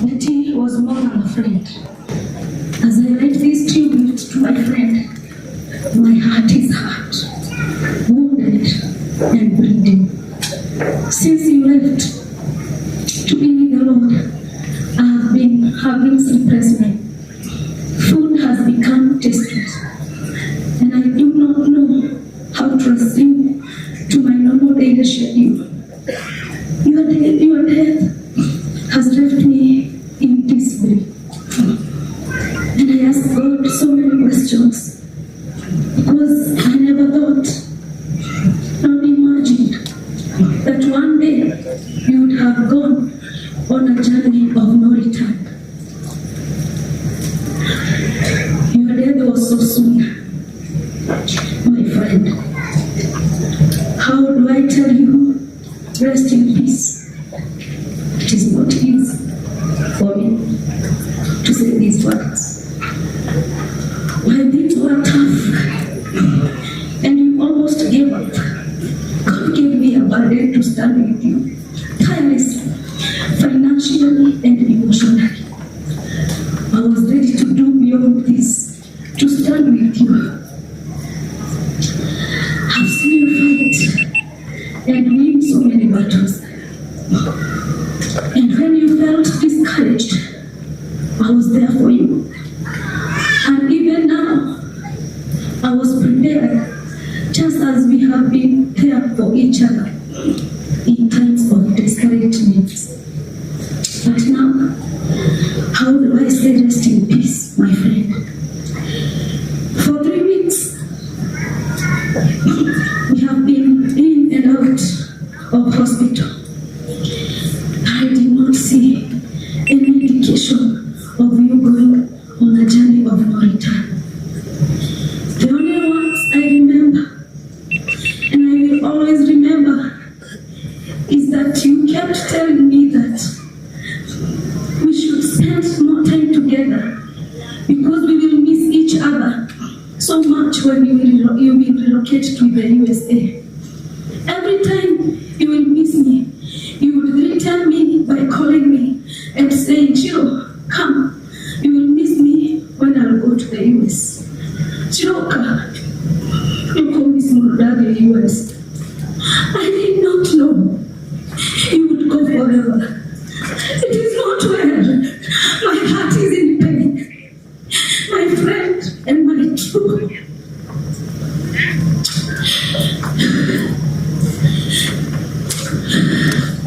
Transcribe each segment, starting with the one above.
Betty was more than a friend. As I write this tribute to my friend, my heart is hurt, wounded, and bleeding. Since you left to be with the Lord, I have been having sleepless nights. Food has become tasteless, and I do not know how to resume to my normal daily schedule. Your death has left me in disbelief, and I asked God so many questions because I never thought, not imagined, that one day you would have gone on a journey of no return. Your death was so soon, my friend. How do I tell you, rest in peace? It is not easy for me to say these words. When things were tough and you almost gave up, God gave me a burden to stand with you, tirelessly, financially and emotionally. I was ready to do beyond this, to stand with you. I've seen you fight and win so many battles. And when you felt discouraged, I was there for you. And even now, I was prepared, just as we have been there for each other in times of discouragement. But now, how do I say rest in peace, my friend? For 3 weeks, we have been in and out of hospital. I did not see any indication of you going on a journey of no return. The only ones I remember, and I will always remember, is that you kept telling me that we should spend more time together because we will miss each other so much when you will relocate to the USA. Every time you will miss me, you would greet me by calling me and saying, Chiro, come. You will miss me when I'll go to the US. Chiroka, you call me Smurda the US. I did not know you would go forever. It is not well. My heart is in pain. My friend and my true.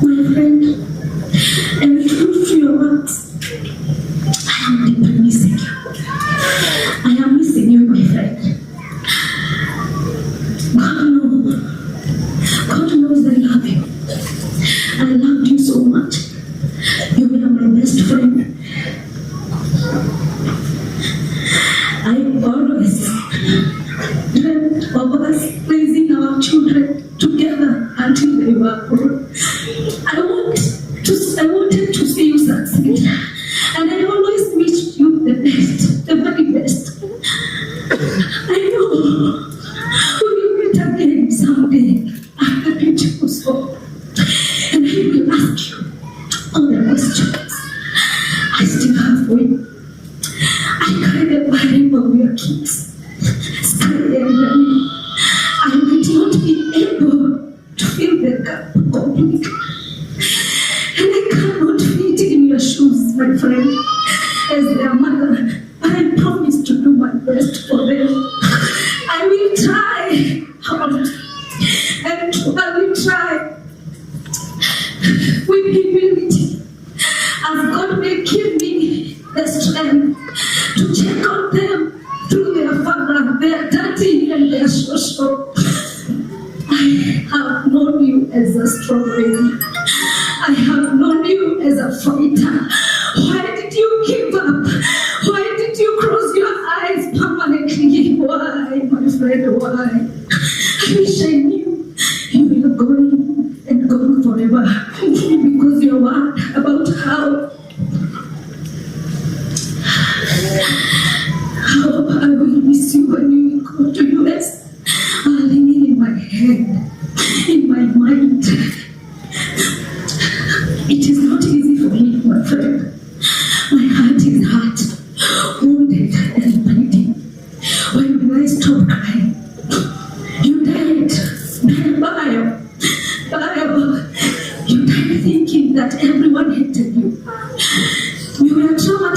My friend, and true to your words, I am deeply missing you. I am missing you, my friend. God knows I love you. I loved you so much. You were my best friend. I always dreamt of us raising our children together until they were grown. I wanted to see you succeed, and I always wished you the best, the very best. I know we will meet again someday after beautiful soul, and I will ask you all the questions I still have for you. I carry the burden of your kids, Sky and Remy. I might not be able to fill the gap completely, and I cannot fit in your shoes, my friend, as their mother. But I promise to do my best for them. I will try hard, and I will try with humility, as God may give me the strength to check on them through their father, their daddy, and their social. I have known you as a strong lady. I have known you as a fighter. Why did you give up? Why did you close your eyes permanently? Why, my friend, why? I wish I knew you were going and going forever, because your word about how I will miss you when you go to US are ringing in my head, in my mind. It is not easy for me, my friend.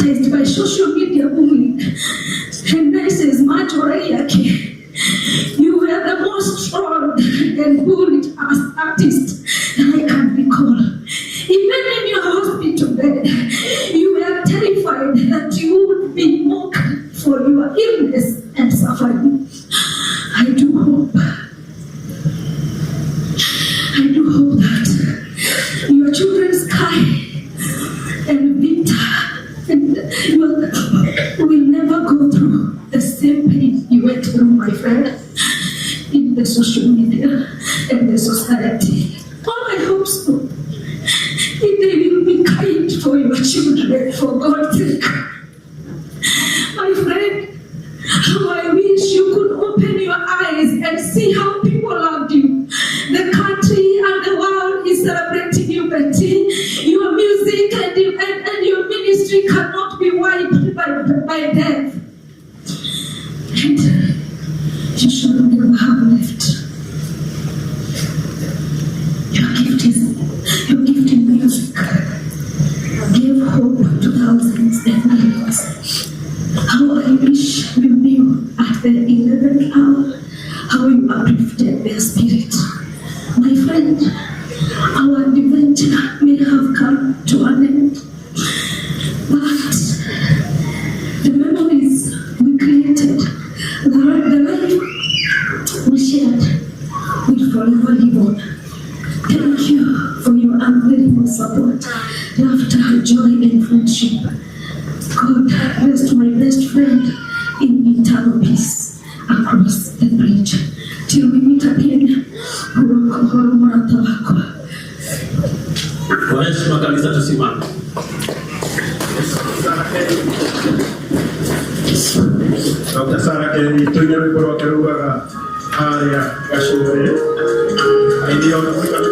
traumatized by social media bullying. And this is Majorayake. You were the most trolled and bullied as artist that I can recall. Even in your hospital bed, you were terrified that you would be mocked for your illness and suffering. I do hope that your children Sky and Victor and will never go through the same pain you went through, my friend, in the social media and the society. Oh, I hope so. They will be kind for your children, for God's sake. My friend, how I wish you could open your eyes and see how people loved you. The country and the world is celebrating you, Betty. Your music and your ministry cannot be wiped by death. And you should never have left. Your gift in music gave hope to thousands and millions. How I wish you knew at the 11th hour how you uplifted their spirit. My friend, our adventure may have come to an end, but the memories we created, the life we shared will forever live on. Thank you for your unwavering support, laughter, joy, and friendship. God rest my best friend in eternal peace across the bridge. Till we meet again. Kwa heshima kabisa tusimame. Dr. Sarah Kennedy, tunyere kwa keruga haya ya shule. Ndio tunataka